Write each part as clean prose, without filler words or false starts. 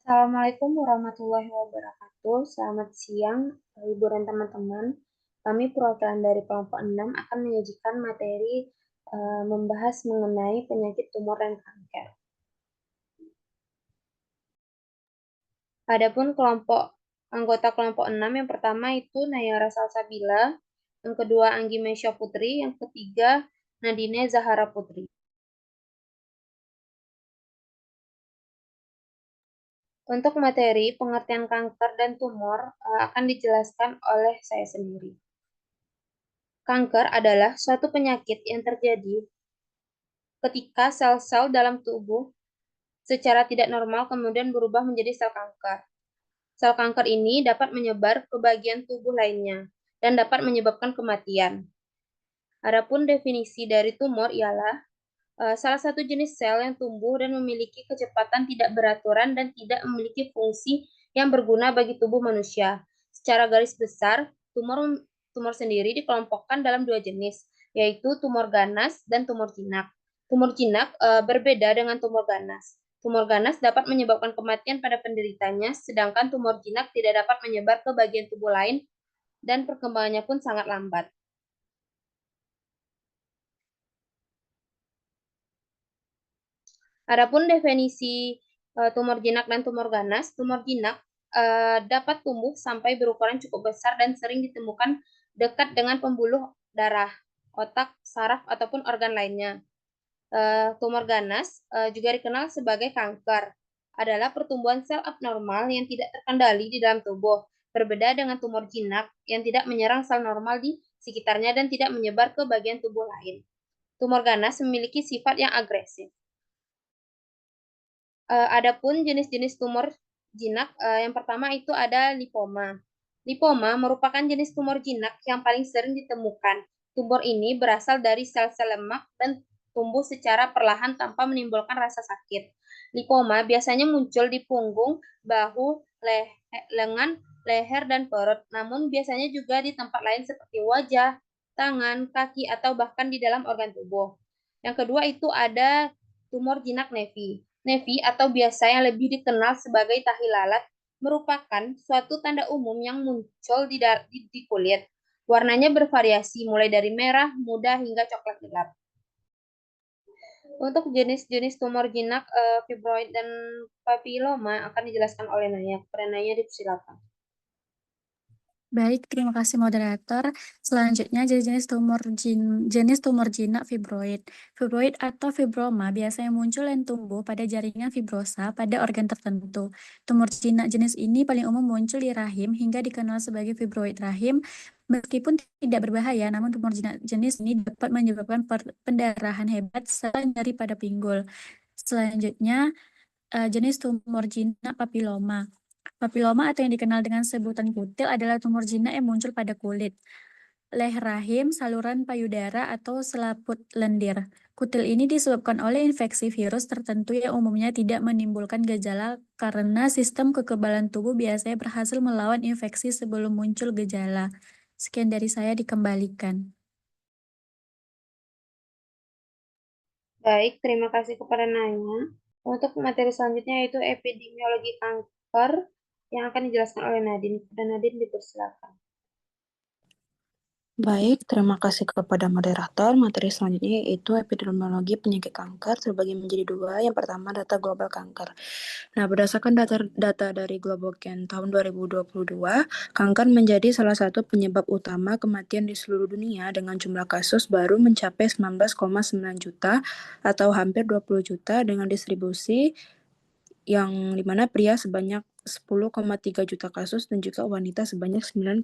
Assalamualaikum warahmatullahi wabarakatuh. Selamat siang, Ibu dan teman-teman. Kami perwakilan dari kelompok 6 akan menyajikan materi membahas mengenai penyakit tumor dan kanker. Adapun anggota kelompok 6 yang pertama itu Nayara Salsabila, yang kedua Anggi Mesya Putri, yang ketiga Nadine Zahara Putri. Untuk materi pengertian kanker dan tumor akan dijelaskan oleh saya sendiri. Kanker adalah suatu penyakit yang terjadi ketika sel-sel dalam tubuh secara tidak normal kemudian berubah menjadi sel kanker. Sel kanker ini dapat menyebar ke bagian tubuh lainnya dan dapat menyebabkan kematian. Adapun definisi dari tumor ialah salah satu jenis sel yang tumbuh dan memiliki kecepatan tidak beraturan dan tidak memiliki fungsi yang berguna bagi tubuh manusia. Secara garis besar, tumor sendiri dikelompokkan dalam dua jenis, yaitu tumor ganas dan tumor jinak. Tumor jinak berbeda dengan tumor ganas. Tumor ganas dapat menyebabkan kematian pada penderitanya, sedangkan tumor jinak tidak dapat menyebar ke bagian tubuh lain dan perkembangannya pun sangat lambat. Adapun definisi tumor jinak dan tumor ganas, tumor jinak dapat tumbuh sampai berukuran cukup besar dan sering ditemukan dekat dengan pembuluh darah, otak, saraf, ataupun organ lainnya. Tumor ganas juga dikenal sebagai kanker, adalah pertumbuhan sel abnormal yang tidak terkendali di dalam tubuh, berbeda dengan tumor jinak yang tidak menyerang sel normal di sekitarnya dan tidak menyebar ke bagian tubuh lain. Tumor ganas memiliki sifat yang agresif. Adapun jenis-jenis tumor jinak, yang pertama itu ada lipoma. Lipoma merupakan jenis tumor jinak yang paling sering ditemukan. Tumor ini berasal dari sel-sel lemak dan tumbuh secara perlahan tanpa menimbulkan rasa sakit. Lipoma biasanya muncul di punggung, bahu, lengan, leher, dan perut, namun biasanya juga di tempat lain seperti wajah, tangan, kaki, atau bahkan di dalam organ tubuh. Yang kedua itu ada tumor jinak nevi. Nevi atau biasa yang lebih dikenal sebagai tahi lalat merupakan suatu tanda umum yang muncul di kulit. Warnanya bervariasi mulai dari merah, muda, hingga coklat gelap. Untuk jenis-jenis tumor jinak, fibroid dan papiloma akan dijelaskan oleh Naya. Kepada Naya dipersilakan. Baik, terima kasih moderator. Selanjutnya jenis tumor jinak fibroid. Fibroid atau fibroma biasanya muncul dan tumbuh pada jaringan fibrosa pada organ tertentu. Tumor jinak jenis ini paling umum muncul di rahim hingga dikenal sebagai fibroid rahim. Meskipun tidak berbahaya, namun tumor jinak jenis ini dapat menyebabkan pendarahan hebat serta nyeri pada pinggul. Selanjutnya, jenis tumor jinak papiloma. Papiloma atau yang dikenal dengan sebutan kutil adalah tumor jinak yang muncul pada kulit, leher rahim, saluran payudara, atau selaput lendir. Kutil ini disebabkan oleh infeksi virus tertentu yang umumnya tidak menimbulkan gejala karena sistem kekebalan tubuh biasanya berhasil melawan infeksi sebelum muncul gejala. Sekian dari saya, dikembalikan. Baik, terima kasih kepada Naya. Untuk materi selanjutnya yaitu epidemiologi kanker yang akan dijelaskan oleh Nadine. Dan Nadine dipersilakan. Baik, terima kasih kepada moderator. Materi selanjutnya yaitu epidemiologi penyakit kanker terbagi menjadi dua. Yang pertama, data global kanker. Nah, berdasarkan data dari GloboCan tahun 2022, kanker menjadi salah satu penyebab utama kematian di seluruh dunia dengan jumlah kasus baru mencapai 19,9 juta atau hampir 20 juta dengan distribusi yang dimana pria sebanyak 10,3 juta kasus dan juga wanita sebanyak 9,6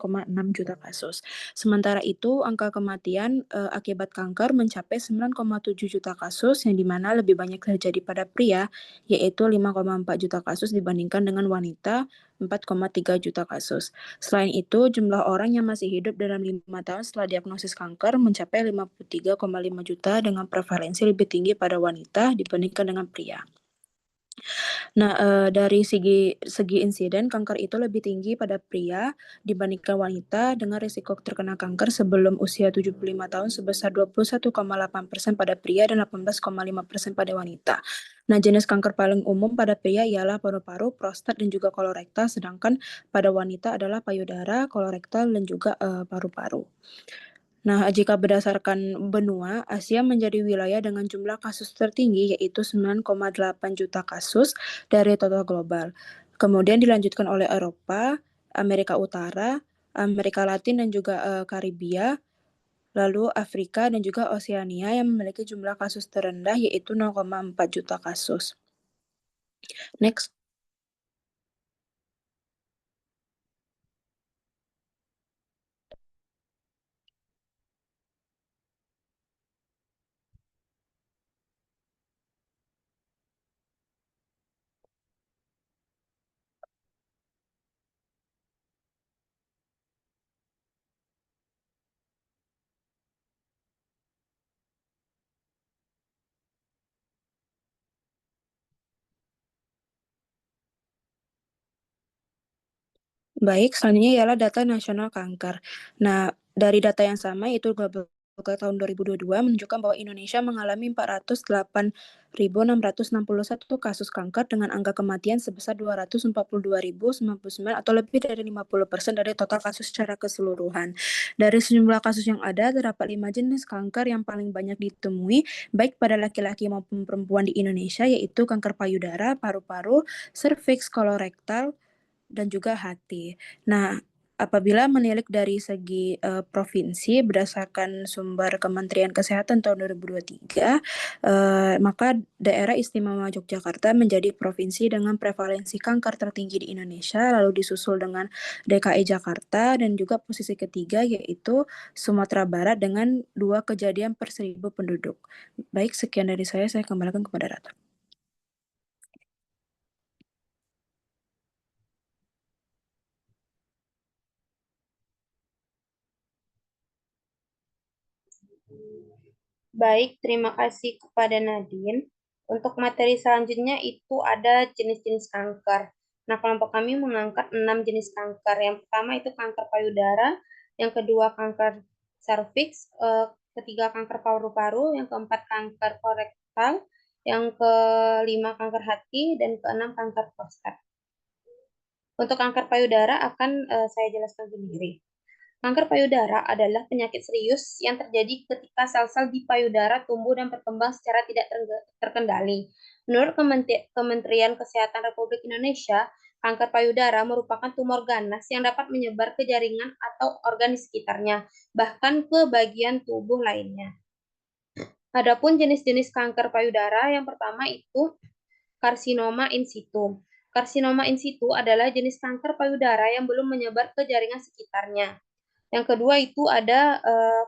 juta kasus. Sementara itu, angka kematian akibat kanker mencapai 9,7 juta kasus yang dimana lebih banyak terjadi pada pria, yaitu 5,4 juta kasus dibandingkan dengan wanita 4,3 juta kasus. Selain itu, jumlah orang yang masih hidup dalam 5 tahun setelah diagnosis kanker mencapai 53,5 juta dengan prevalensi lebih tinggi pada wanita dibandingkan dengan pria. Nah, dari segi insiden, kanker itu lebih tinggi pada pria dibandingkan wanita dengan risiko terkena kanker sebelum usia 75 tahun sebesar 21,8% pada pria dan 18,5% pada wanita. Nah, jenis kanker paling umum pada pria ialah paru-paru, prostat, dan juga kolorektal, sedangkan pada wanita adalah payudara, kolorektal, dan juga paru-paru. Nah, jika berdasarkan benua, Asia menjadi wilayah dengan jumlah kasus tertinggi, yaitu 9,8 juta kasus dari total global. Kemudian dilanjutkan oleh Eropa, Amerika Utara, Amerika Latin, dan juga Karibia, lalu Afrika dan juga Oseania yang memiliki jumlah kasus terendah, yaitu 0,4 juta kasus. Next. Baik, selanjutnya ialah data nasional kanker. Nah, dari data yang sama itu Global Cancer tahun 2022 menunjukkan bahwa Indonesia mengalami 408.661 kasus kanker dengan angka kematian sebesar 242.099 atau lebih dari 50% dari total kasus secara keseluruhan. Dari sejumlah kasus yang ada, terdapat 5 jenis kanker yang paling banyak ditemui baik pada laki-laki maupun perempuan di Indonesia, yaitu kanker payudara, paru-paru, serviks, kolorektal, dan juga hati. Nah, apabila menilik dari segi provinsi berdasarkan sumber Kementerian Kesehatan tahun 2023, maka daerah istimewa Yogyakarta menjadi provinsi dengan prevalensi kanker tertinggi di Indonesia, lalu disusul dengan DKI Jakarta, dan juga posisi ketiga yaitu Sumatera Barat dengan 2 kejadian per 1.000 penduduk. Baik, sekian dari saya kembalikan kepada Ratu. Baik, terima kasih kepada Nadine. Untuk materi selanjutnya itu ada jenis-jenis kanker. Nah, kelompok kami mengangkat 6 jenis kanker. Yang pertama itu kanker payudara, yang kedua kanker serviks, ketiga kanker paru-paru, yang keempat kanker kolorektal, yang kelima kanker hati, dan keenam kanker prostat. Untuk kanker payudara akan saya jelaskan sendiri. Kanker payudara adalah penyakit serius yang terjadi ketika sel-sel di payudara tumbuh dan berkembang secara tidak terkendali. Menurut Kementerian Kesehatan Republik Indonesia, kanker payudara merupakan tumor ganas yang dapat menyebar ke jaringan atau organ di sekitarnya, bahkan ke bagian tubuh lainnya. Adapun jenis-jenis kanker payudara, yang pertama itu karsinoma in situ. Karsinoma in situ adalah jenis kanker payudara yang belum menyebar ke jaringan sekitarnya. Yang kedua itu ada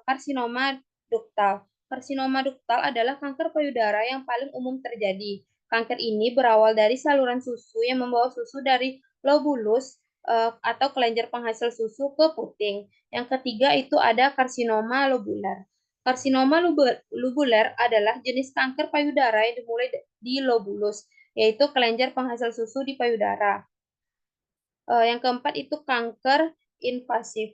karsinoma duktal. Karsinoma duktal adalah kanker payudara yang paling umum terjadi. Kanker ini berawal dari saluran susu yang membawa susu dari lobulus atau kelenjar penghasil susu ke puting. Yang ketiga itu ada karsinoma lobular. Karsinoma lobular adalah jenis kanker payudara yang dimulai di lobulus, yaitu kelenjar penghasil susu di payudara. Yang keempat itu kanker invasif.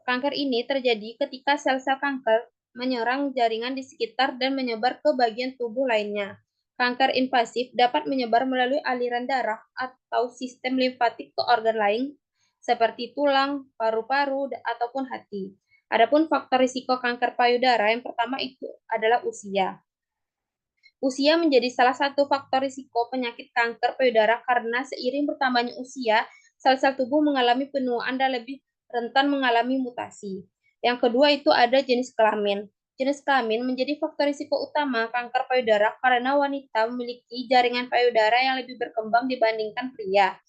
Kanker ini terjadi ketika sel-sel kanker menyerang jaringan di sekitar dan menyebar ke bagian tubuh lainnya. Kanker invasif dapat menyebar melalui aliran darah atau sistem limfatik ke organ lain seperti tulang, paru-paru, ataupun hati. Adapun faktor risiko kanker payudara yang pertama itu adalah usia. Usia menjadi salah satu faktor risiko penyakit kanker payudara karena seiring bertambahnya usia, sel-sel tubuh mengalami penuaan dan lebih rentan mengalami mutasi. Yang kedua itu ada jenis kelamin. Jenis kelamin menjadi faktor risiko utama kanker payudara karena wanita memiliki jaringan payudara yang lebih berkembang dibandingkan pria.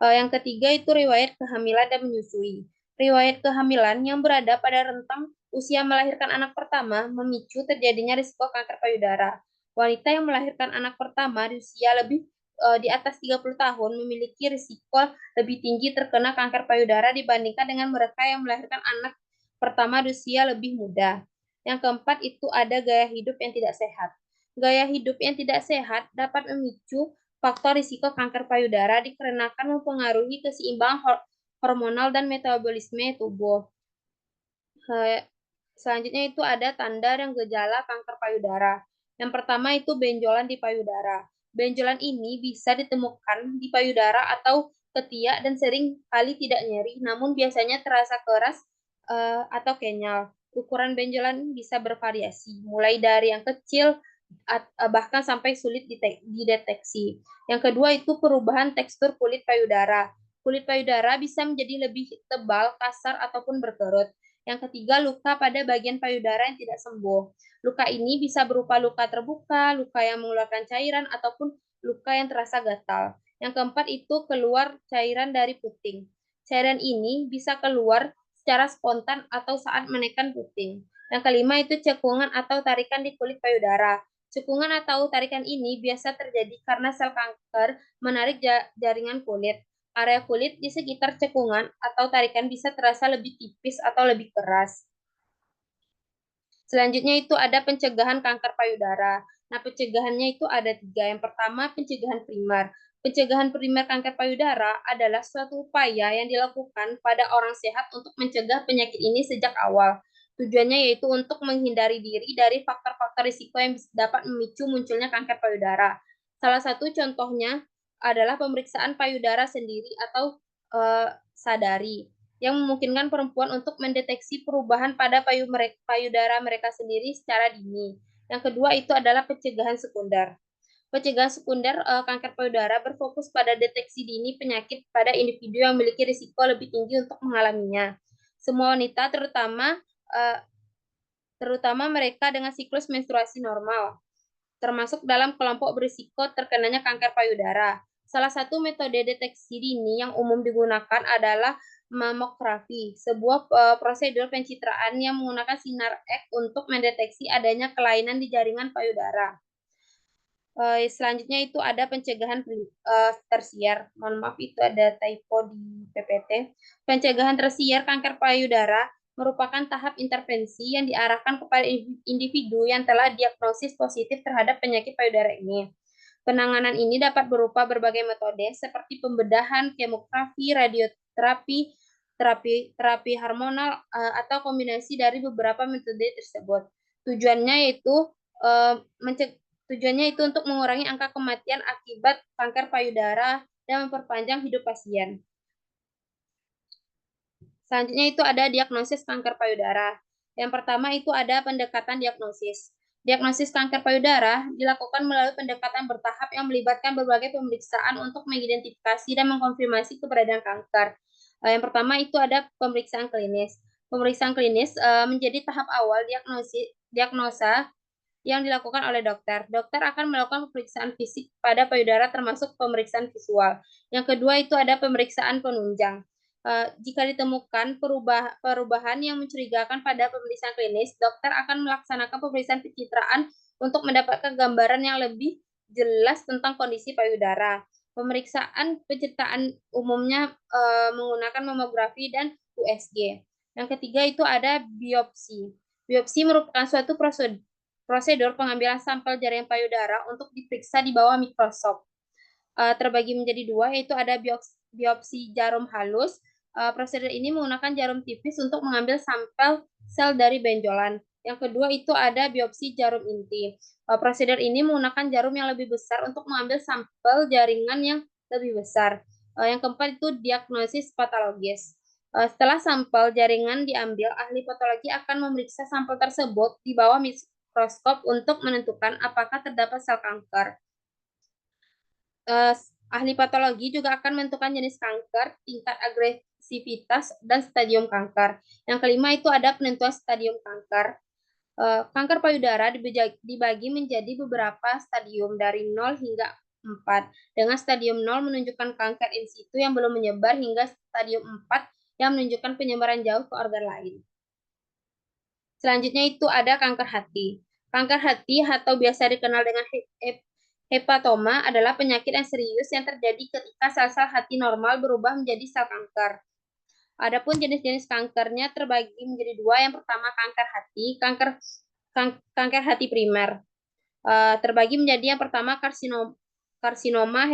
Yang ketiga itu riwayat kehamilan dan menyusui. Riwayat kehamilan yang berada pada rentang usia melahirkan anak pertama memicu terjadinya risiko kanker payudara. Wanita yang melahirkan anak pertama di usia lebih di atas 30 tahun memiliki risiko lebih tinggi terkena kanker payudara dibandingkan dengan mereka yang melahirkan anak pertama di usia lebih muda. Yang keempat itu ada gaya hidup yang tidak sehat. Gaya hidup yang tidak sehat dapat memicu faktor risiko kanker payudara dikarenakan mempengaruhi keseimbangan hormonal dan metabolisme tubuh. Selanjutnya itu ada tanda dan gejala kanker payudara. Yang pertama itu benjolan di payudara. Benjolan ini bisa ditemukan di payudara atau ketiak dan sering kali tidak nyeri, namun biasanya terasa keras atau kenyal. Ukuran benjolan bisa bervariasi, mulai dari yang kecil bahkan sampai sulit dideteksi. Yang kedua itu perubahan tekstur kulit payudara. Kulit payudara bisa menjadi lebih tebal, kasar, ataupun berkerut. Yang ketiga, luka pada bagian payudara yang tidak sembuh. Luka ini bisa berupa luka terbuka, luka yang mengeluarkan cairan, ataupun luka yang terasa gatal. Yang keempat itu keluar cairan dari puting. Cairan ini bisa keluar secara spontan atau saat menekan puting. Yang kelima itu cekungan atau tarikan di kulit payudara. Cekungan atau tarikan ini biasa terjadi karena sel kanker menarik jaringan kulit. Area kulit di sekitar cekungan atau tarikan bisa terasa lebih tipis atau lebih keras. Selanjutnya itu ada pencegahan kanker payudara. Nah, pencegahannya itu ada 3. Yang pertama, pencegahan primer. Pencegahan primer kanker payudara adalah suatu upaya yang dilakukan pada orang sehat untuk mencegah penyakit ini sejak awal. Tujuannya yaitu untuk menghindari diri dari faktor-faktor risiko yang dapat memicu munculnya kanker payudara. Salah satu contohnya adalah pemeriksaan payudara sendiri atau sadari, yang memungkinkan perempuan untuk mendeteksi perubahan pada payudara mereka sendiri secara dini. Yang kedua itu adalah pencegahan sekunder. Pencegahan sekunder kanker payudara berfokus pada deteksi dini penyakit pada individu yang memiliki risiko lebih tinggi untuk mengalaminya. Semua wanita, terutama mereka dengan siklus menstruasi normal, termasuk dalam kelompok berisiko terkenanya kanker payudara. Salah satu metode deteksi dini yang umum digunakan adalah mamografi, sebuah prosedur pencitraan yang menggunakan sinar X untuk mendeteksi adanya kelainan di jaringan payudara. Selanjutnya itu ada pencegahan tersier. Mohon maaf, itu ada typo di PPT. Pencegahan tersier kanker payudara merupakan tahap intervensi yang diarahkan kepada individu yang telah diagnosis positif terhadap penyakit payudara ini. Penanganan ini dapat berupa berbagai metode seperti pembedahan, kemografi, radioterapi, terapi hormonal, atau kombinasi dari beberapa metode tersebut. Tujuannya itu untuk mengurangi angka kematian akibat kanker payudara dan memperpanjang hidup pasien. Selanjutnya itu ada diagnosis kanker payudara. Yang pertama itu ada pendekatan diagnosis. Diagnosis kanker payudara dilakukan melalui pendekatan bertahap yang melibatkan berbagai pemeriksaan untuk mengidentifikasi dan mengkonfirmasi keberadaan kanker. Yang pertama itu ada pemeriksaan klinis. Pemeriksaan klinis menjadi tahap awal diagnosa yang dilakukan oleh dokter. Dokter akan melakukan pemeriksaan fisik pada payudara termasuk pemeriksaan visual. Yang kedua itu ada pemeriksaan penunjang. Jika ditemukan perubahan yang mencurigakan pada pemeriksaan klinis, dokter akan melaksanakan pemeriksaan pencitraan untuk mendapatkan gambaran yang lebih jelas tentang kondisi payudara. Pemeriksaan pencitraan umumnya menggunakan mamografi dan USG. Yang ketiga itu ada biopsi. Biopsi merupakan suatu prosedur pengambilan sampel jaringan payudara untuk diperiksa di bawah mikroskop. Terbagi menjadi 2, yaitu ada biopsi jarum halus. Prosedur ini menggunakan jarum tipis untuk mengambil sampel sel dari benjolan. Yang kedua itu ada biopsi jarum inti. Prosedur ini menggunakan jarum yang lebih besar untuk mengambil sampel jaringan yang lebih besar. Yang keempat itu diagnosis patologis. Setelah sampel jaringan diambil, ahli patologi akan memeriksa sampel tersebut di bawah mikroskop untuk menentukan apakah terdapat sel kanker. Ahli patologi juga akan menentukan jenis kanker, tingkat agresivitas, dan stadium kanker. Yang kelima itu ada penentuan stadium kanker. Kanker payudara dibagi menjadi beberapa stadium dari 0 hingga 4. Dengan stadium 0 menunjukkan kanker in situ yang belum menyebar hingga stadium 4 yang menunjukkan penyebaran jauh ke organ lain. Selanjutnya itu ada kanker hati. Kanker hati atau biasa dikenal dengan hepatoma adalah penyakit yang serius yang terjadi ketika sel-sel hati normal berubah menjadi sel kanker. Adapun jenis-jenis kankernya terbagi menjadi 2. Yang pertama kanker hati, kanker hati primer. Terbagi menjadi yang pertama karsinoma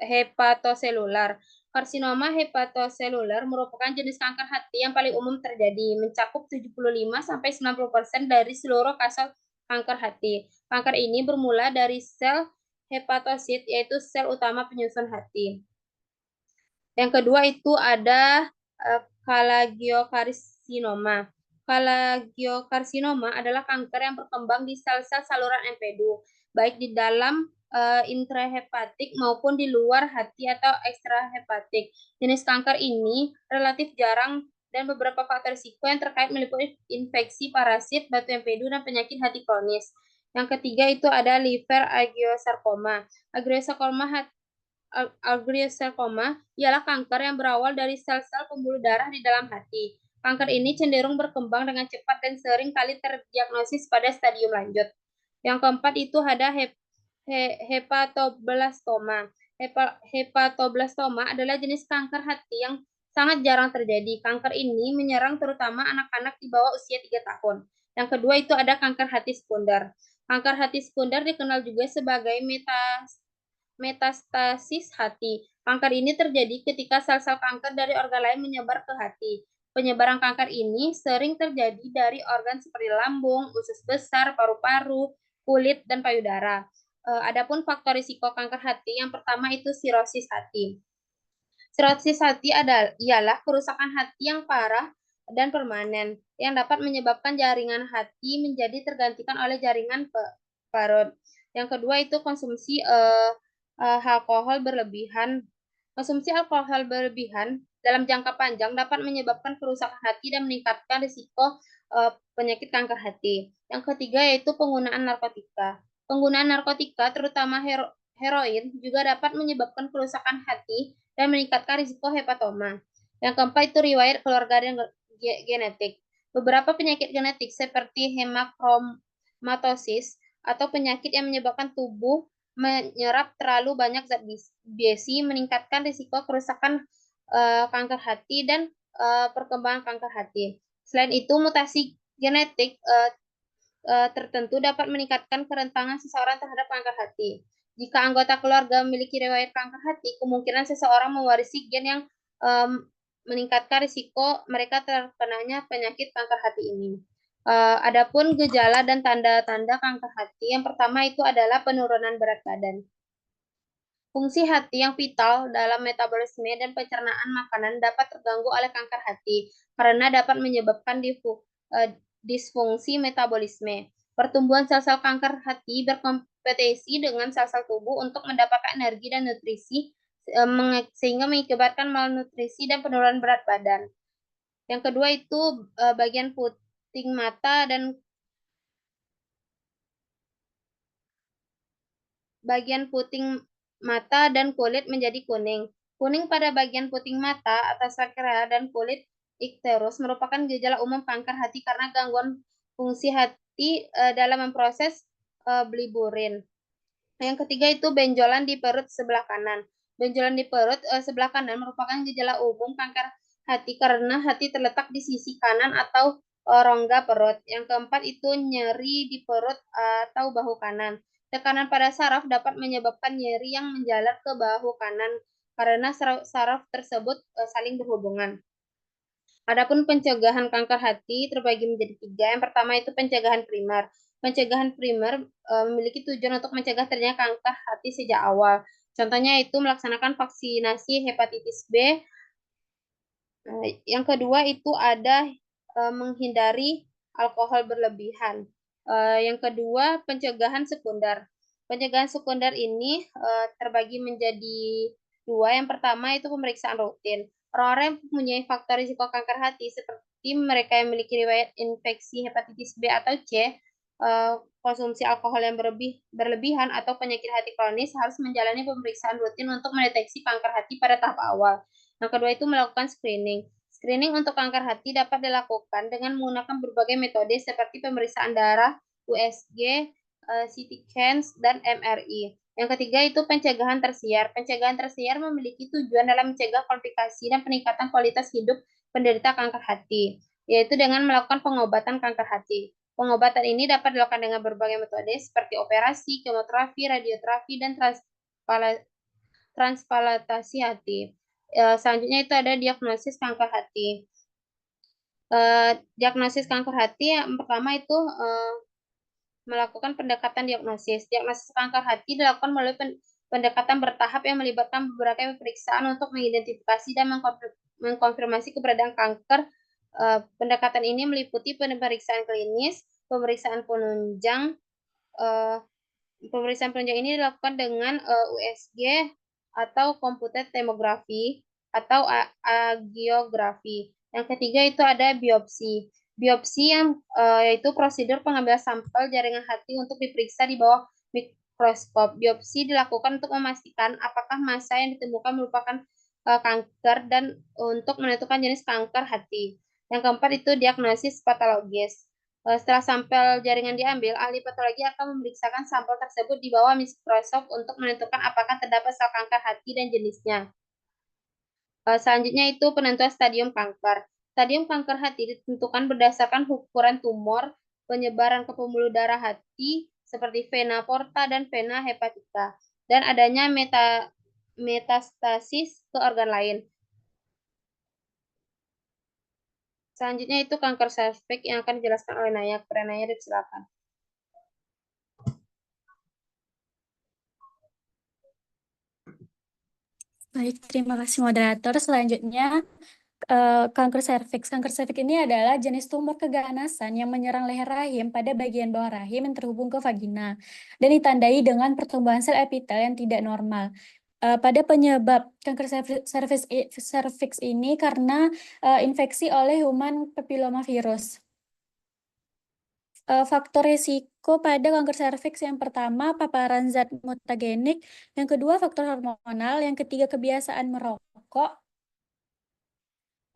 hepatoselular. Karsinoma hepatoselular merupakan jenis kanker hati yang paling umum terjadi, mencakup 75-90% dari seluruh kasus kanker hati. Kanker ini bermula dari sel hepatosit, yaitu sel utama penyusun hati. Yang kedua itu ada kalangiokarsinoma. Kalangiokarsinoma adalah kanker yang berkembang di sel-sel saluran empedu, baik di dalam intrahepatik maupun di luar hati atau ekstrahepatik. Jenis kanker ini relatif jarang dan beberapa faktor risiko yang terkait meliputi infeksi, parasit, batu empedu, dan penyakit hati kronis. Yang ketiga itu ada liver angiosarcoma. Angiosarcoma ialah kanker yang berawal dari sel-sel pembuluh darah di dalam hati. Kanker ini cenderung berkembang dengan cepat dan sering kali terdiagnosis pada stadium lanjut. Yang keempat itu ada hepatoblastoma. Hepatoblastoma adalah jenis kanker hati yang sangat jarang terjadi. Kanker ini menyerang terutama anak-anak di bawah usia 3 tahun. Yang kedua itu ada kanker hati sekunder. Kanker hati sekunder dikenal juga sebagai metastasis hati. Kanker ini terjadi ketika sel-sel kanker dari organ lain menyebar ke hati. Penyebaran kanker ini sering terjadi dari organ seperti lambung, usus besar, paru-paru, kulit, dan payudara. Adapun faktor risiko kanker hati, yang pertama itu sirosis hati. Sirosis hati ialah kerusakan hati yang parah dan permanen yang dapat menyebabkan jaringan hati menjadi tergantikan oleh jaringan parut. Yang kedua itu konsumsi alkohol berlebihan. Konsumsi alkohol berlebihan dalam jangka panjang dapat menyebabkan kerusakan hati dan meningkatkan risiko penyakit kanker hati. Yang ketiga yaitu penggunaan narkotika. Penggunaan narkotika, terutama heroin, juga dapat menyebabkan kerusakan hati dan meningkatkan risiko hepatoma. Yang keempat itu riwayat keluarga dan genetik. Beberapa penyakit genetik seperti hemokromatosis atau penyakit yang menyebabkan tubuh menyerap terlalu banyak zat besi meningkatkan risiko kerusakan kanker hati dan perkembangan kanker hati. Selain itu, mutasi genetik tertentu dapat meningkatkan kerentanan seseorang terhadap kanker hati. Jika anggota keluarga memiliki riwayat kanker hati, kemungkinan seseorang mewarisi gen yang meningkatkan risiko mereka terkenanya penyakit kanker hati ini. Adapun gejala dan tanda-tanda kanker hati, yang pertama itu adalah penurunan berat badan. Fungsi hati yang vital dalam metabolisme dan pencernaan makanan dapat terganggu oleh kanker hati karena dapat menyebabkan disfungsi metabolisme. Pertumbuhan sel-sel kanker hati berkompetisi dengan sel-sel tubuh untuk mendapatkan energi dan nutrisi sehingga mengakibatkan malnutrisi dan penurunan berat badan. Yang kedua itu bagian puting mata dan kulit menjadi kuning. Kuning pada bagian puting mata, atas sakral dan kulit ikterus merupakan gejala umum kanker hati karena gangguan fungsi hati dalam memproses bilirubiin. Yang ketiga itu benjolan di perut sebelah kanan. Benjolan di perut sebelah kanan merupakan gejala umum kanker hati karena hati terletak di sisi kanan atau rongga perut. Yang keempat itu nyeri di perut atau bahu kanan. Tekanan pada saraf dapat menyebabkan nyeri yang menjalar ke bahu kanan karena saraf tersebut saling berhubungan. Adapun pencegahan kanker hati terbagi menjadi 3. Yang pertama itu pencegahan primer. Pencegahan primer memiliki tujuan untuk mencegah terjadinya kanker hati sejak awal. Contohnya itu melaksanakan vaksinasi hepatitis B. Yang kedua itu ada menghindari alkohol berlebihan. Yang kedua pencegahan sekunder. Pencegahan sekunder ini terbagi menjadi 2. Yang pertama itu pemeriksaan rutin. Orang-orang yang mempunyai faktor risiko kanker hati seperti mereka yang memiliki riwayat infeksi hepatitis B atau C, konsumsi alkohol yang berlebihan atau penyakit hati kronis harus menjalani pemeriksaan rutin untuk mendeteksi kanker hati pada tahap awal. Yang kedua itu melakukan screening. Screening untuk kanker hati dapat dilakukan dengan menggunakan berbagai metode seperti pemeriksaan darah, USG, CT scans, dan MRI. Yang ketiga itu pencegahan tersier. Pencegahan tersier memiliki tujuan dalam mencegah komplikasi dan peningkatan kualitas hidup penderita kanker hati, yaitu dengan melakukan pengobatan kanker hati. Pengobatan ini dapat dilakukan dengan berbagai metode seperti operasi, kemoterapi, radioterapi, dan transplantasi hati. Selanjutnya itu ada diagnosis kanker hati. Diagnosis kanker hati yang pertama itu melakukan pendekatan diagnosis. Diagnosis kanker hati dilakukan melalui pendekatan bertahap yang melibatkan beberapa pemeriksaan untuk mengidentifikasi dan mengkonfirmasi keberadaan kanker. Pendekatan ini meliputi pemeriksaan klinis, pemeriksaan penunjang. Pemeriksaan penunjang ini dilakukan dengan USG atau computed tomography atau angiografi. Yang ketiga itu ada biopsi. Biopsi yang yaitu prosedur pengambilan sampel jaringan hati untuk diperiksa di bawah mikroskop. Biopsi dilakukan untuk memastikan apakah massa yang ditemukan merupakan kanker dan untuk menentukan jenis kanker hati. Yang keempat itu diagnosis patologis. Setelah sampel jaringan diambil, ahli patologi akan memeriksakan sampel tersebut di bawah mikroskop untuk menentukan apakah terdapat sel kanker hati dan jenisnya. Selanjutnya itu penentuan stadium kanker. Stadium kanker hati ditentukan berdasarkan ukuran tumor, penyebaran ke pembuluh darah hati seperti vena porta dan vena hepatica, dan adanya metastasis ke organ lain. Selanjutnya itu kanker serviks yang akan dijelaskan oleh Naya. Naya, silakan. Baik, terima kasih moderator. Selanjutnya, kanker serviks. Kanker serviks ini adalah jenis tumor keganasan yang menyerang leher rahim pada bagian bawah rahim yang terhubung ke vagina dan ditandai dengan pertumbuhan sel epitel yang tidak normal. Pada penyebab kanker serviks ini karena infeksi oleh human papillomavirus. Faktor risiko pada kanker serviks yang pertama paparan zat mutagenik, yang kedua faktor hormonal, yang ketiga kebiasaan merokok,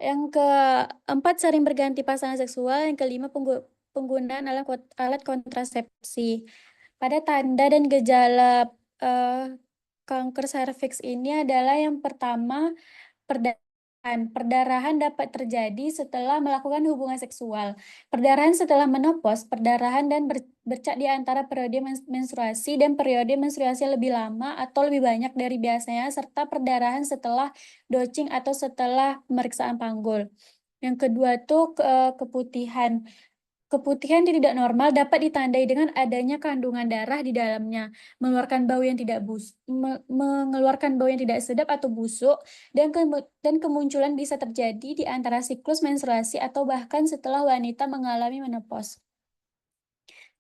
yang keempat sering berganti pasangan seksual, yang kelima penggunaan alat kontrasepsi. Pada tanda dan gejala kanker serviks ini adalah yang pertama perdarahan. Perdarahan dapat terjadi setelah melakukan hubungan seksual. Perdarahan setelah menopause, perdarahan dan bercak di antara periode menstruasi dan periode menstruasi lebih lama atau lebih banyak dari biasanya, serta perdarahan setelah dosing atau setelah pemeriksaan panggul. Yang kedua tuh keputihan. Keputihan yang tidak normal dapat ditandai dengan adanya kandungan darah di dalamnya, mengeluarkan bau yang mengeluarkan bau yang tidak sedap atau busuk, dan kemunculan bisa terjadi di antara siklus menstruasi atau bahkan setelah wanita mengalami menopause.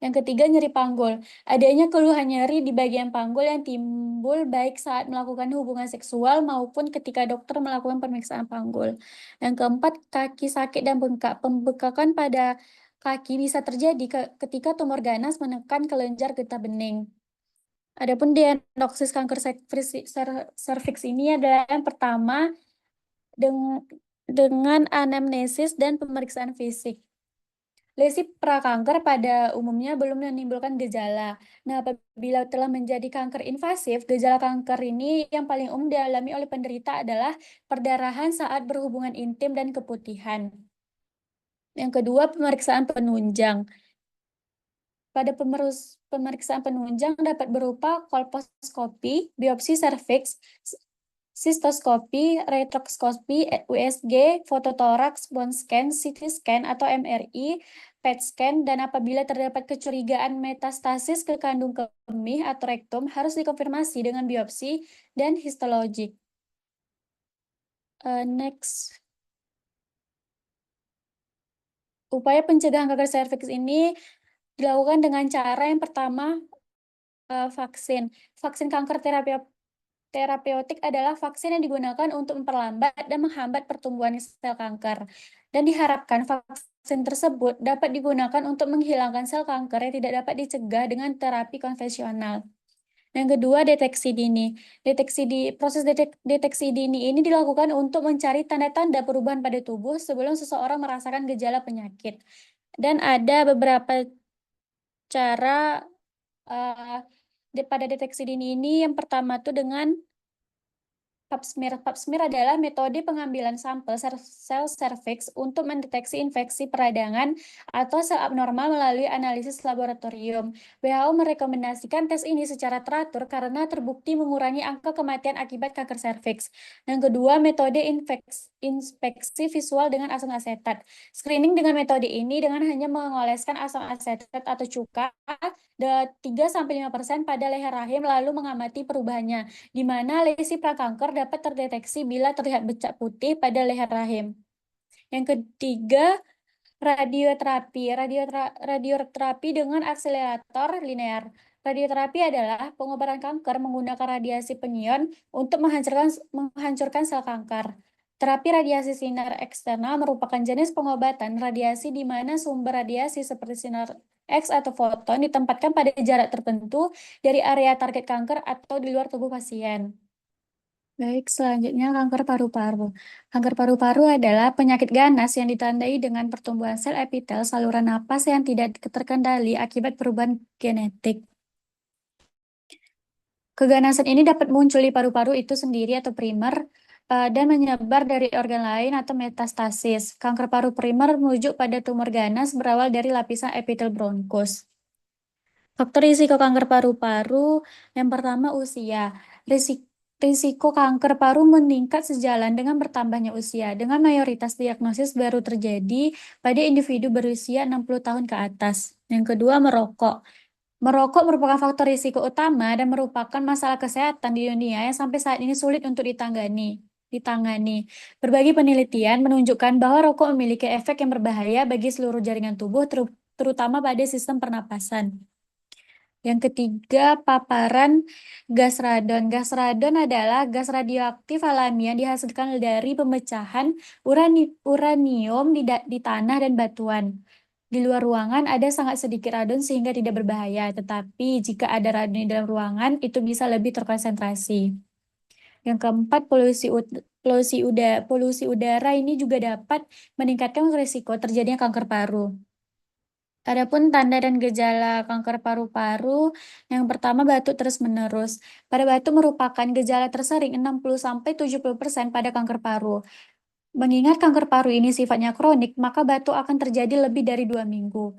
Yang ketiga, nyeri panggul. Adanya keluhan nyeri di bagian panggul yang timbul baik saat melakukan hubungan seksual maupun ketika dokter melakukan pemeriksaan panggul. Yang keempat, kaki sakit dan bengkak. Pembengkakan pada kaki bisa terjadi ketika tumor ganas menekan kelenjar getah bening. Adapun diagnosis kanker serviks ini adalah yang pertama dengan anamnesis dan pemeriksaan fisik. Lesi prakanker pada umumnya belum menimbulkan gejala. Nah, apabila telah menjadi kanker invasif, gejala kanker ini yang paling umum dialami oleh penderita adalah perdarahan saat berhubungan intim dan keputihan. Yang kedua, pemeriksaan penunjang. Pada pemeriksaan penunjang dapat berupa kolposkopi, biopsi serviks, sistoskopi, retroskopi, USG, fototoraks, bone scan, CT scan atau MRI, PET scan, dan apabila terdapat kecurigaan metastasis ke kandung kemih atau rektum harus dikonfirmasi dengan biopsi dan histologik. Next. Upaya pencegahan kanker serviks ini dilakukan dengan cara yang pertama, vaksin. Vaksin kanker terapeutik adalah vaksin yang digunakan untuk memperlambat dan menghambat pertumbuhan sel kanker. Dan diharapkan vaksin tersebut dapat digunakan untuk menghilangkan sel kanker yang tidak dapat dicegah dengan terapi konvensional. Yang kedua, deteksi dini. Proses deteksi dini ini dilakukan untuk mencari tanda-tanda perubahan pada tubuh sebelum seseorang merasakan gejala penyakit. Dan ada beberapa cara pada deteksi dini ini. Yang pertama tuh dengan Pap smear. Pap smear adalah metode pengambilan sampel sel serviks untuk mendeteksi infeksi peradangan atau sel abnormal melalui analisis laboratorium. WHO merekomendasikan tes ini secara teratur karena terbukti mengurangi angka kematian akibat kanker serviks. Yang kedua, metode inspeksi visual dengan asam asetat. Screening dengan metode ini dengan hanya mengoleskan asam asetat atau cuka 3-5% pada leher rahim lalu mengamati perubahannya, di mana lesi prakanker dapat terdeteksi bila terlihat bercak putih pada leher rahim. Yang ketiga, radioterapi. Radioterapi dengan akselerator linear. Radioterapi adalah pengobatan kanker menggunakan radiasi pengion untuk menghancurkan sel kanker. Terapi radiasi sinar eksternal merupakan jenis pengobatan radiasi di mana sumber radiasi seperti sinar X atau foton ditempatkan pada jarak tertentu dari area target kanker atau di luar tubuh pasien. Baik, selanjutnya kanker paru-paru. Kanker paru-paru adalah penyakit ganas yang ditandai dengan pertumbuhan sel epitel saluran napas yang tidak terkendali akibat perubahan genetik. Keganasan ini dapat muncul di paru-paru itu sendiri atau primer dan menyebar dari organ lain atau metastasis. Kanker paru primer merujuk pada tumor ganas berawal dari lapisan epitel bronkus. Faktor risiko kanker paru-paru yang pertama usia. Risiko kanker paru meningkat sejalan dengan bertambahnya usia, dengan mayoritas diagnosis baru terjadi pada individu berusia 60 tahun ke atas. Yang kedua, merokok. Merokok merupakan faktor risiko utama dan merupakan masalah kesehatan di dunia yang sampai saat ini sulit untuk ditangani. Berbagai penelitian menunjukkan bahwa rokok memiliki efek yang berbahaya bagi seluruh jaringan tubuh, terutama pada sistem pernapasan. Yang ketiga, paparan gas radon. Gas radon adalah gas radioaktif alami yang dihasilkan dari pemecahan uranium di tanah dan batuan. Di luar ruangan ada sangat sedikit radon sehingga tidak berbahaya, tetapi jika ada radon di dalam ruangan, itu bisa lebih terkonsentrasi. Yang keempat, polusi udara ini juga dapat meningkatkan risiko terjadinya kanker paru. Adapun tanda dan gejala kanker paru-paru, yang pertama batuk terus-menerus. Pada batuk merupakan gejala tersering 60-70% pada kanker paru. Mengingat kanker paru ini sifatnya kronik, maka batuk akan terjadi lebih dari 2 minggu.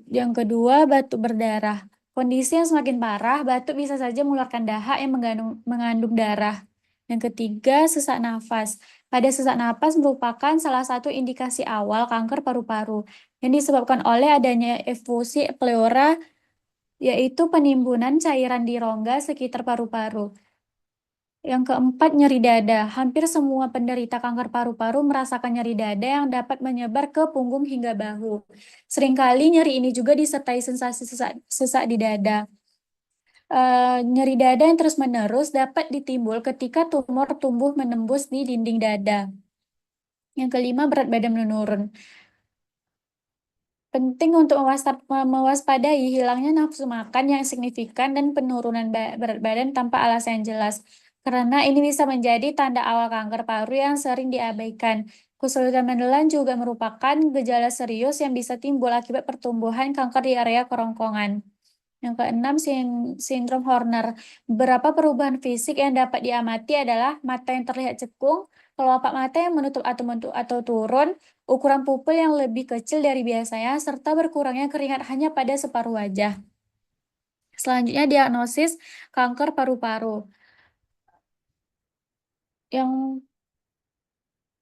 Yang kedua, batuk berdarah. Kondisi yang semakin parah, batuk bisa saja mengeluarkan dahak yang mengandung darah. Yang ketiga, sesak nafas. Pada sesak nafas merupakan salah satu indikasi awal kanker paru-paru yang disebabkan oleh adanya efusi pleura, yaitu penimbunan cairan di rongga sekitar paru-paru. Yang keempat, nyeri dada. Hampir semua penderita kanker paru-paru merasakan nyeri dada yang dapat menyebar ke punggung hingga bahu. Seringkali nyeri ini juga disertai sensasi sesak di dada. Nyeri dada yang terus-menerus dapat ditimbul ketika tumor tumbuh menembus di dinding dada. Yang kelima, berat badan menurun. Penting untuk mewaspadai hilangnya nafsu makan yang signifikan dan penurunan berat badan tanpa alasan yang jelas, karena ini bisa menjadi tanda awal kanker paru yang sering diabaikan. Kesulitan menelan juga merupakan gejala serius yang bisa timbul akibat pertumbuhan kanker di area kerongkongan. Yang keenam, sindrom Horner. Beberapa perubahan fisik yang dapat diamati adalah mata yang terlihat cekung, kelopak mata yang menutup atau turun, ukuran pupil yang lebih kecil dari biasanya, serta berkurangnya keringat hanya pada separuh wajah. Selanjutnya, diagnosis kanker paru-paru. Yang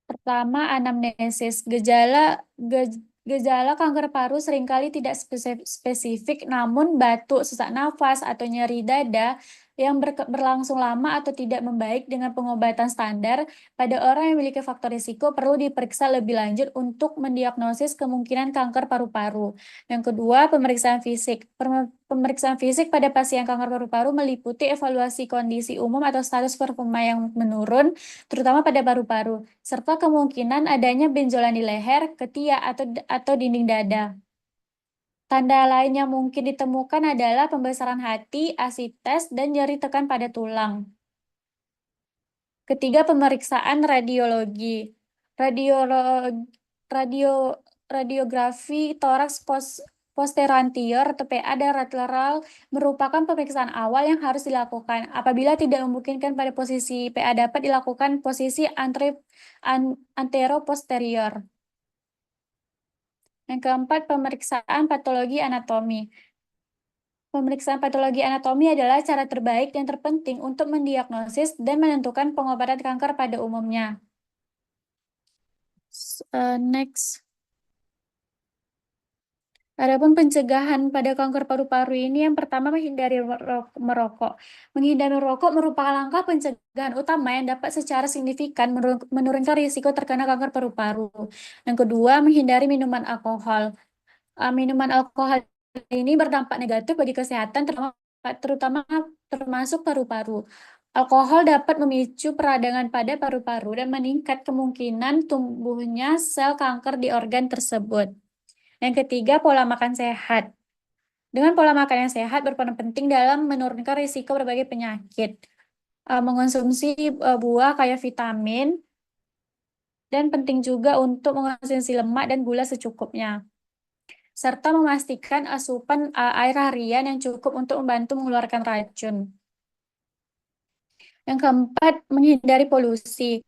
pertama, anamnesis. Gejala kanker paru seringkali tidak spesifik, namun batuk, sesak nafas, atau nyeri dada yang berlangsung lama atau tidak membaik dengan pengobatan standar pada orang yang memiliki faktor risiko perlu diperiksa lebih lanjut untuk mendiagnosis kemungkinan kanker paru-paru. Yang kedua, pemeriksaan fisik. Pemeriksaan fisik pada pasien kanker paru-paru meliputi evaluasi kondisi umum atau status performa yang menurun, terutama pada paru-paru, serta kemungkinan adanya benjolan di leher, ketiak, atau dinding dada. Tanda lain yang mungkin ditemukan adalah pembesaran hati, asites, dan nyeri tekan pada tulang. Ketiga, pemeriksaan radiologi. Radiografi toraks posteranterior atau PA dan lateral merupakan pemeriksaan awal yang harus dilakukan. Apabila tidak memungkinkan pada posisi PA dapat dilakukan posisi anteroposterior. Yang keempat, pemeriksaan patologi anatomi. Pemeriksaan patologi anatomi adalah cara terbaik dan terpenting untuk mendiagnosis dan menentukan pengobatan kanker pada umumnya. Next. Adapun pencegahan pada kanker paru-paru ini yang pertama menghindari merokok. Menghindari merokok merupakan langkah pencegahan utama yang dapat secara signifikan menurunkan risiko terkena kanker paru-paru. Yang kedua, menghindari minuman alkohol. Minuman alkohol ini berdampak negatif bagi kesehatan termasuk paru-paru. Alkohol dapat memicu peradangan pada paru-paru dan meningkat kemungkinan tumbuhnya sel kanker di organ tersebut. Yang ketiga, pola makan sehat. Dengan pola makan yang sehat berperan penting dalam menurunkan risiko berbagai penyakit. Mengonsumsi buah kaya vitamin, dan penting juga untuk mengonsumsi lemak dan gula secukupnya. Serta memastikan asupan air harian yang cukup untuk membantu mengeluarkan racun. Yang keempat, menghindari polusi.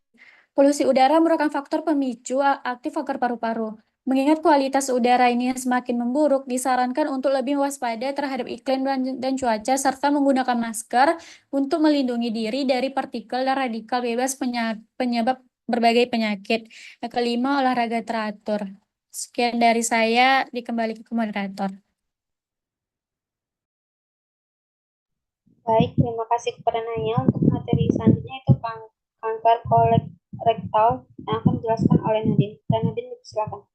Polusi udara merupakan faktor pemicu aktif kanker paru-paru. Mengingat kualitas udara ini semakin memburuk, disarankan untuk lebih waspada terhadap iklim dan cuaca, serta menggunakan masker untuk melindungi diri dari partikel dan radikal bebas penyebab berbagai penyakit. Yang kelima, olahraga teratur. Sekian dari saya, dikembalikan ke moderator. Baik, terima kasih kepada Naya. Untuk materi selanjutnya itu kanker kolorektal yang akan dijelaskan oleh Nadine. Dan Nadine, silakan.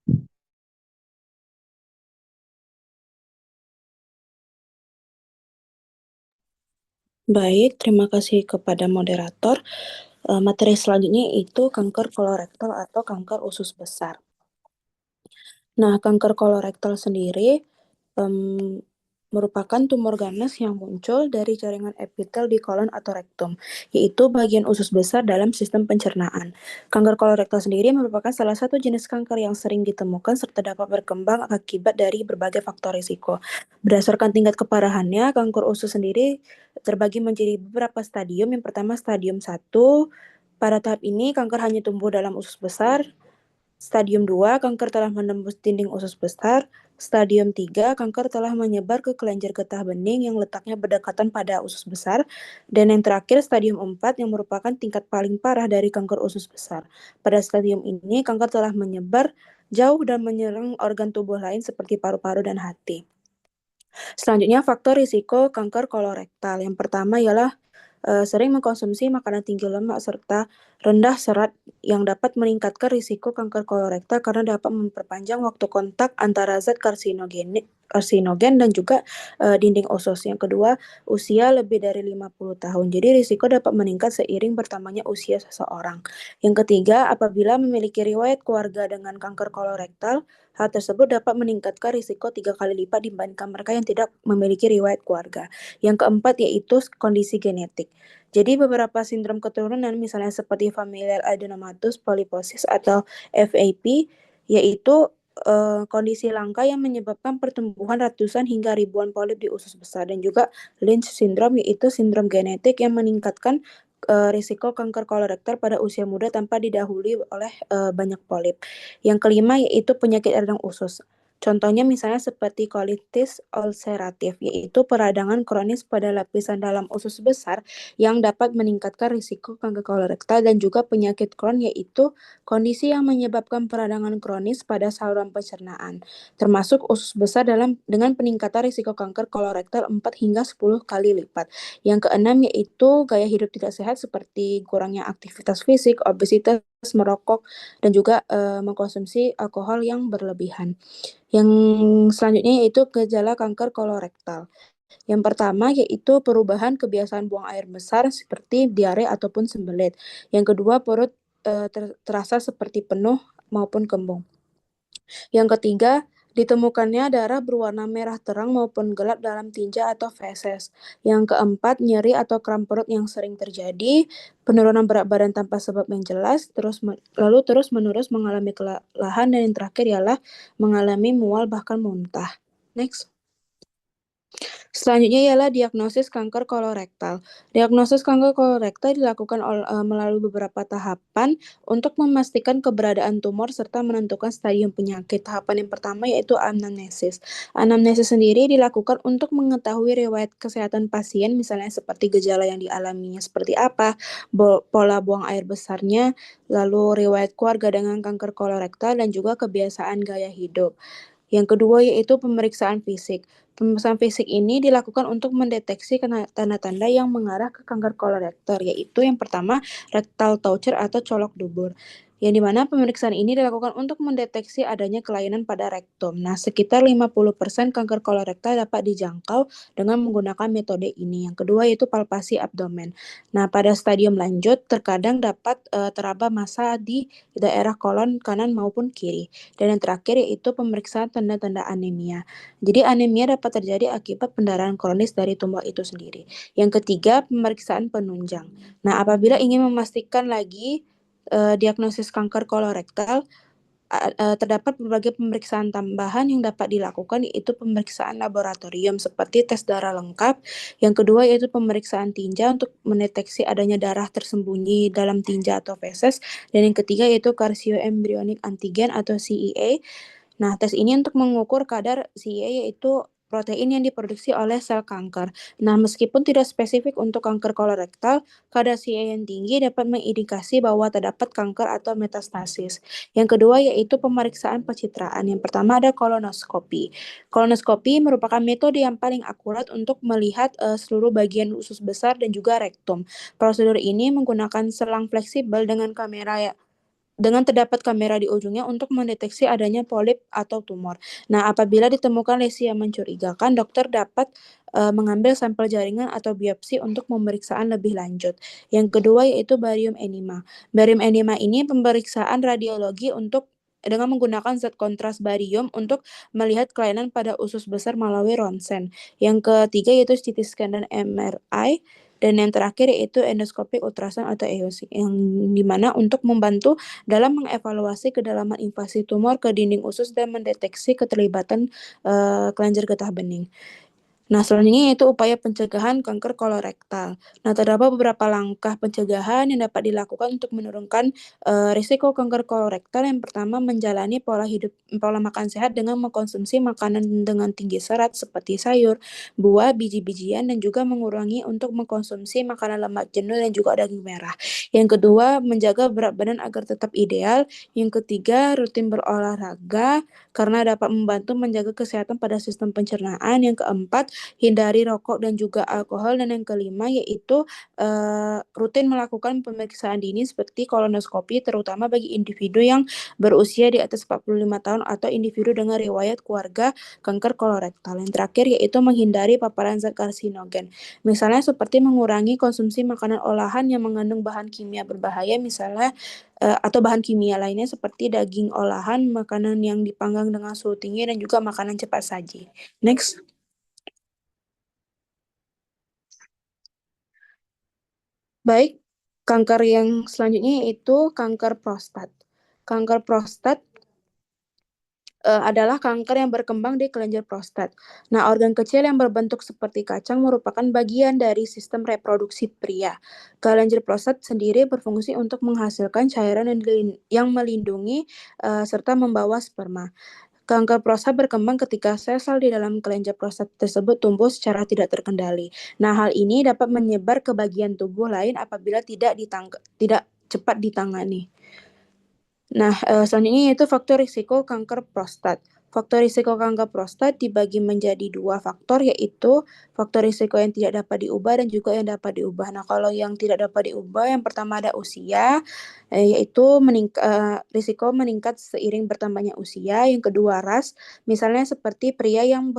Baik, terima kasih kepada moderator. Materi selanjutnya itu kanker kolorektal atau kanker usus besar. Nah, kanker kolorektal sendiri merupakan tumor ganas yang muncul dari jaringan epitel di kolon atau rektum, yaitu bagian usus besar dalam sistem pencernaan. Kanker kolorektal sendiri merupakan salah satu jenis kanker yang sering ditemukan serta dapat berkembang akibat dari berbagai faktor risiko. Berdasarkan tingkat keparahannya, kanker usus sendiri terbagi menjadi beberapa stadium. Yang pertama, stadium 1. Pada tahap ini, kanker hanya tumbuh dalam usus besar. Stadium 2, kanker telah menembus dinding usus besar. Stadium 3, kanker telah menyebar ke kelenjar getah bening yang letaknya berdekatan pada usus besar. Dan yang terakhir, stadium 4 yang merupakan tingkat paling parah dari kanker usus besar. Pada stadium ini, kanker telah menyebar jauh dan menyerang organ tubuh lain seperti paru-paru dan hati. Selanjutnya, faktor risiko kanker kolorektal. Yang pertama ialah sering mengkonsumsi makanan tinggi lemak serta rendah serat yang dapat meningkatkan risiko kanker kolorektal karena dapat memperpanjang waktu kontak antara zat karsinogen dan juga dinding usus. Yang kedua, usia lebih dari 50 tahun. Jadi risiko dapat meningkat seiring bertambahnya usia seseorang. Yang ketiga, apabila memiliki riwayat keluarga dengan kanker kolorektal, hal tersebut dapat meningkatkan risiko 3 kali lipat dibandingkan mereka yang tidak memiliki riwayat keluarga. Yang keempat yaitu kondisi genetik. Jadi beberapa sindrom keturunan misalnya seperti familial adenomatous polyposis atau FAP yaitu kondisi langka yang menyebabkan pertumbuhan ratusan hingga ribuan polip di usus besar, dan juga Lynch syndrome yaitu sindrom genetik yang meningkatkan risiko kanker kolorektal pada usia muda tanpa didahului oleh banyak polip. Yang kelima yaitu penyakit radang usus. Contohnya misalnya seperti colitis ulceratif, yaitu peradangan kronis pada lapisan dalam usus besar yang dapat meningkatkan risiko kanker kolorektal, dan juga penyakit Crohn yaitu kondisi yang menyebabkan peradangan kronis pada saluran pencernaan, termasuk usus besar dengan peningkatan risiko kanker kolorektal 4 hingga 10 kali lipat. Yang keenam yaitu gaya hidup tidak sehat seperti kurangnya aktivitas fisik, obesitas, merokok, dan juga mengkonsumsi alkohol yang berlebihan. Yang selanjutnya yaitu gejala kanker kolorektal. Yang pertama yaitu perubahan kebiasaan buang air besar seperti diare ataupun sembelit. Yang kedua, perut terasa seperti penuh maupun kembung. Yang ketiga, ditemukannya darah berwarna merah terang maupun gelap dalam tinja atau feses. Yang keempat, nyeri atau kram perut yang sering terjadi, penurunan berat badan tanpa sebab yang jelas, lalu terus-menerus mengalami kelelahan, dan yang terakhir ialah mengalami mual bahkan muntah. Next. Selanjutnya ialah diagnosis kanker kolorektal. Diagnosis kanker kolorektal dilakukan melalui beberapa tahapan untuk memastikan keberadaan tumor serta menentukan stadium penyakit. Tahapan yang pertama yaitu anamnesis. Anamnesis sendiri dilakukan untuk mengetahui riwayat kesehatan pasien, misalnya seperti gejala yang dialaminya seperti apa, pola buang air besarnya, lalu riwayat keluarga dengan kanker kolorektal, dan juga kebiasaan gaya hidup. Yang kedua yaitu pemeriksaan fisik. Pemeriksaan fisik ini dilakukan untuk mendeteksi tanda-tanda yang mengarah ke kanker kolorektal, yaitu yang pertama rectal toucher atau colok dubur. Yang dimana pemeriksaan ini dilakukan untuk mendeteksi adanya kelainan pada rektum. Nah, sekitar 50% kanker kolorektal dapat dijangkau dengan menggunakan metode ini. Yang kedua yaitu palpasi abdomen. Nah, pada stadium lanjut terkadang dapat teraba massa di daerah kolon kanan maupun kiri. Dan yang terakhir yaitu pemeriksaan tanda-tanda anemia. Jadi anemia dapat terjadi akibat pendarahan kronis dari tumor itu sendiri. Yang ketiga, pemeriksaan penunjang. Nah, apabila ingin memastikan lagi diagnosis kanker kolorektal, terdapat berbagai pemeriksaan tambahan yang dapat dilakukan, yaitu pemeriksaan laboratorium seperti tes darah lengkap. Yang kedua yaitu pemeriksaan tinja untuk mendeteksi adanya darah tersembunyi dalam tinja atau feses. Dan yang ketiga yaitu carcinoembryonic antigen atau CEA. Nah, tes ini untuk mengukur kadar CEA yaitu protein yang diproduksi oleh sel kanker. Nah, meskipun tidak spesifik untuk kanker kolorektal, kadar CEA yang tinggi dapat mengindikasi bahwa terdapat kanker atau metastasis. Yang kedua yaitu pemeriksaan pencitraan. Yang pertama ada kolonoskopi. Kolonoskopi merupakan metode yang paling akurat untuk melihat seluruh bagian usus besar dan juga rektum. Prosedur ini menggunakan selang fleksibel dengan terdapat kamera di ujungnya untuk mendeteksi adanya polip atau tumor. Nah, apabila ditemukan lesi yang mencurigakan, dokter dapat mengambil sampel jaringan atau biopsi untuk pemeriksaan lebih lanjut. Yang kedua yaitu barium enema. Barium enema ini pemeriksaan radiologi dengan menggunakan zat kontras barium untuk melihat kelainan pada usus besar melalui ronsen. Yang ketiga yaitu CT scan dan MRI. Dan yang terakhir yaitu endoskopik ultrasound atau EUC, yang dimana untuk membantu dalam mengevaluasi kedalaman invasi tumor ke dinding usus dan mendeteksi keterlibatan kelenjar getah bening. Nah, selanjutnya yaitu upaya pencegahan kanker kolorektal. Nah, terdapat beberapa langkah pencegahan yang dapat dilakukan untuk menurunkan risiko kanker kolorektal. Yang pertama, menjalani pola makan sehat dengan mengkonsumsi makanan dengan tinggi serat seperti sayur, buah, biji-bijian, dan juga mengurangi untuk mengkonsumsi makanan lemak jenuh dan juga daging merah. Yang kedua, menjaga berat badan agar tetap ideal. Yang ketiga, rutin berolahraga karena dapat membantu menjaga kesehatan pada sistem pencernaan. Yang keempat, hindari rokok dan juga alkohol. Dan yang kelima yaitu rutin melakukan pemeriksaan dini seperti kolonoskopi, terutama bagi individu yang berusia di atas 45 tahun atau individu dengan riwayat keluarga kanker kolorektal. Yang terakhir yaitu menghindari paparan zat karsinogen, misalnya seperti mengurangi konsumsi makanan olahan yang mengandung bahan kimia berbahaya, misalnya atau bahan kimia lainnya seperti daging olahan, makanan yang dipanggang dengan suhu tinggi, dan juga makanan cepat saji. Next. Baik, kanker yang selanjutnya yaitu kanker prostat. Kanker prostat adalah kanker yang berkembang di kelenjar prostat. Nah, organ kecil yang berbentuk seperti kacang merupakan bagian dari sistem reproduksi pria. Kelenjar prostat sendiri berfungsi untuk menghasilkan cairan yang melindungi serta membawa sperma. Kanker prostat berkembang ketika sel-sel di dalam kelenjar prostat tersebut tumbuh secara tidak terkendali. Nah, hal ini dapat menyebar ke bagian tubuh lain apabila tidak cepat ditangani. Nah, selanjutnya yaitu faktor risiko kanker prostat. Faktor risiko kanker prostat dibagi menjadi dua faktor, yaitu faktor risiko yang tidak dapat diubah dan juga yang dapat diubah. Nah, kalau yang tidak dapat diubah, yang pertama ada usia, yaitu risiko meningkat seiring bertambahnya usia. Yang kedua ras, misalnya seperti pria yang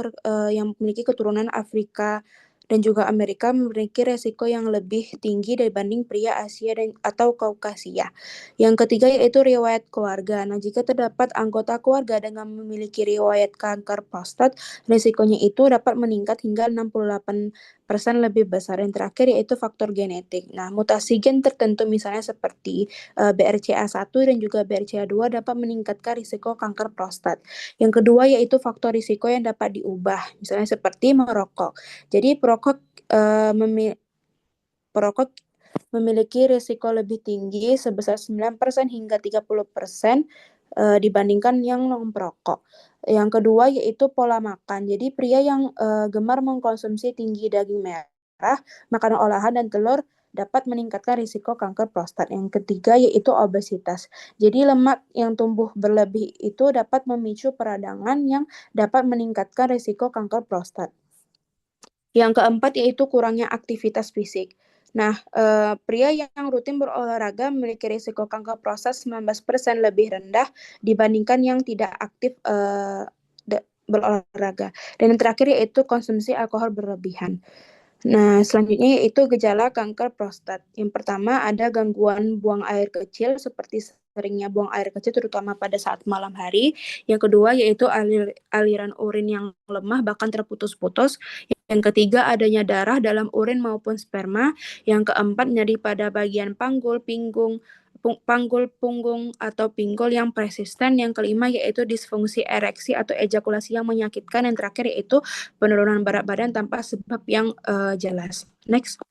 memiliki keturunan Afrika dan juga Amerika memiliki resiko yang lebih tinggi dibanding pria Asia atau Kaukasia. Yang ketiga yaitu riwayat keluarga. Nah, jika terdapat anggota keluarga dengan memiliki riwayat kanker prostat, risikonya itu dapat meningkat hingga 68% lebih besar. Yang terakhir yaitu faktor genetik. Nah, mutasi gen tertentu misalnya seperti BRCA1 dan juga BRCA2 dapat meningkatkan risiko kanker prostat. Yang kedua yaitu faktor risiko yang dapat diubah, misalnya seperti merokok. Jadi perokok memiliki risiko lebih tinggi sebesar 9% hingga 30% dibandingkan yang non-perokok. Yang kedua yaitu pola makan. Jadi pria yang gemar mengkonsumsi tinggi daging merah, makanan olahan dan telur dapat meningkatkan risiko kanker prostat. Yang ketiga yaitu obesitas. Jadi lemak yang tumbuh berlebih itu dapat memicu peradangan yang dapat meningkatkan risiko kanker prostat. Yang keempat yaitu kurangnya aktivitas fisik. Nah, pria yang rutin berolahraga memiliki risiko kanker prostat 19% lebih rendah dibandingkan yang tidak aktif berolahraga. Dan yang terakhir yaitu konsumsi alkohol berlebihan. Nah, selanjutnya yaitu gejala kanker prostat. Yang pertama ada gangguan buang air kecil seperti seringnya buang air kecil terutama pada saat malam hari. Yang kedua yaitu aliran urin yang lemah bahkan terputus-putus. Yang ketiga adanya darah dalam urin maupun sperma. Yang keempat nyeri pada bagian panggul, panggul punggung atau pinggul yang persisten. Yang kelima yaitu disfungsi ereksi atau ejakulasi yang menyakitkan. Yang terakhir yaitu penurunan berat badan tanpa sebab yang jelas. Next.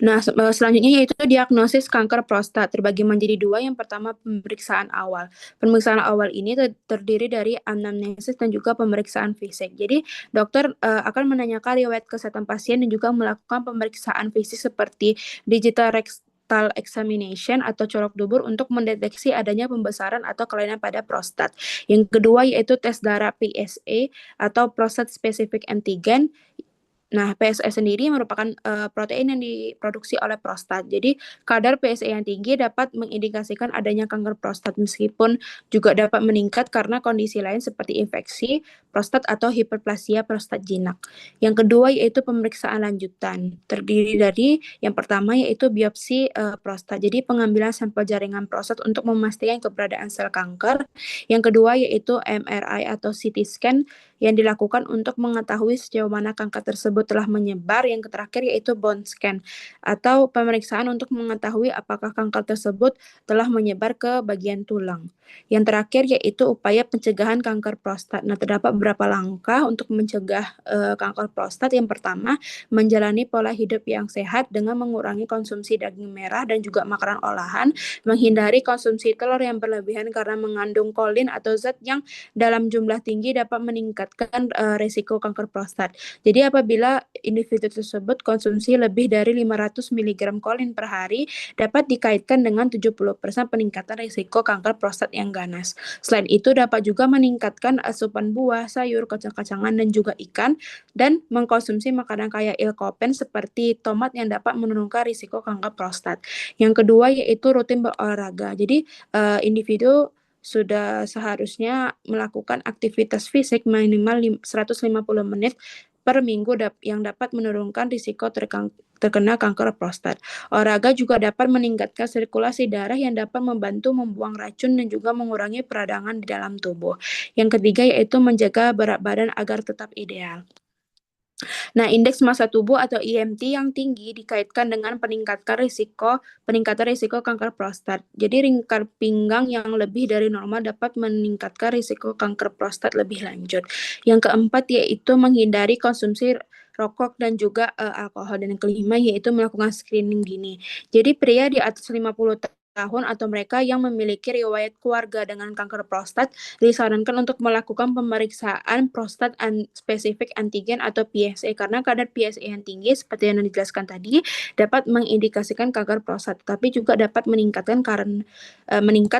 Nah, selanjutnya yaitu diagnosis kanker prostat terbagi menjadi dua. Yang pertama pemeriksaan awal. Pemeriksaan awal ini terdiri dari anamnesis dan juga pemeriksaan fisik. Jadi dokter akan menanyakan riwayat kesehatan pasien dan juga melakukan pemeriksaan fisik seperti digital rectal examination atau colok dubur untuk mendeteksi adanya pembesaran atau kelainan pada prostat. Yang kedua yaitu tes darah PSA atau prostate specific antigen. Nah, PSA sendiri merupakan protein yang diproduksi oleh prostat. Jadi, kadar PSA yang tinggi dapat mengindikasikan adanya kanker prostat meskipun juga dapat meningkat karena kondisi lain seperti infeksi prostat atau hiperplasia prostat jinak. Yang kedua yaitu pemeriksaan lanjutan. Terdiri dari yang pertama yaitu biopsi prostat. Jadi, pengambilan sampel jaringan prostat untuk memastikan keberadaan sel kanker. Yang kedua yaitu MRI atau CT scan yang dilakukan untuk mengetahui sejauh mana kanker tersebut telah menyebar. Yang terakhir yaitu bone scan atau pemeriksaan untuk mengetahui apakah kanker tersebut telah menyebar ke bagian tulang. Yang terakhir yaitu upaya pencegahan kanker prostat. Nah, terdapat beberapa langkah untuk mencegah kanker prostat. Yang pertama, menjalani pola hidup yang sehat dengan mengurangi konsumsi daging merah dan juga makanan olahan, menghindari konsumsi telur yang berlebihan karena mengandung kolin atau zat yang dalam jumlah tinggi dapat meningkatkan risiko kanker prostat. Jadi apabila individu tersebut konsumsi lebih dari 500 mg kolin per hari dapat dikaitkan dengan 70% peningkatan risiko kanker prostat yang ganas. Selain itu dapat juga meningkatkan asupan buah, sayur, kacang-kacangan dan juga ikan dan mengkonsumsi makanan kaya ilkopen seperti tomat yang dapat menurunkan risiko kanker prostat. Yang kedua yaitu rutin berolahraga. Jadi individu sudah seharusnya melakukan aktivitas fisik minimal 150 menit per minggu yang dapat menurunkan risiko terkena kanker prostat. Olahraga juga dapat meningkatkan sirkulasi darah yang dapat membantu membuang racun dan juga mengurangi peradangan di dalam tubuh. Yang ketiga yaitu menjaga berat badan agar tetap ideal. Nah, indeks massa tubuh atau IMT yang tinggi dikaitkan dengan peningkatan risiko kanker prostat. Jadi lingkar pinggang yang lebih dari normal dapat meningkatkan risiko kanker prostat lebih lanjut. Yang keempat yaitu menghindari konsumsi rokok dan juga alkohol. Dan yang kelima yaitu melakukan screening dini. Jadi pria di atas 50 tahun atau mereka yang memiliki riwayat keluarga dengan kanker prostat disarankan untuk melakukan pemeriksaan prostat spesifik antigen atau PSA karena kadar PSA yang tinggi seperti yang dijelaskan tadi dapat mengindikasikan kanker prostat, tapi juga dapat meningkat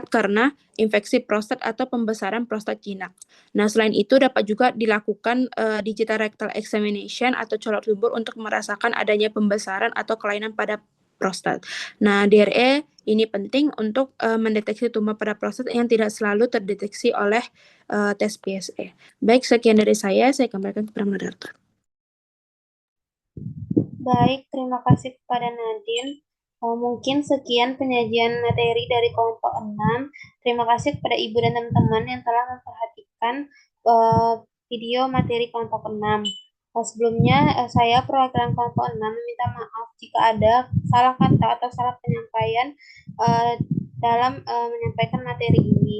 karena infeksi prostat atau pembesaran prostat jinak. Nah, selain itu dapat juga dilakukan digital rectal examination atau colok dubur untuk merasakan adanya pembesaran atau kelainan pada prostat. Nah, DRE ini penting untuk mendeteksi tumor pada prostat yang tidak selalu terdeteksi oleh tes PSA. Baik, sekian dari saya kembalikan kepada moderator. Baik, terima kasih kepada Nadine. Mungkin sekian penyajian materi dari kelompok 6. Terima kasih kepada Ibu dan teman-teman yang telah memperhatikan video materi kelompok 6. Sebelumnya, saya perwakilan kelompok 6 meminta maaf jika ada salah kata atau salah penyampaian eh, dalam menyampaikan materi ini.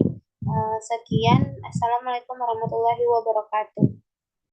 Sekian, Assalamualaikum warahmatullahi wabarakatuh.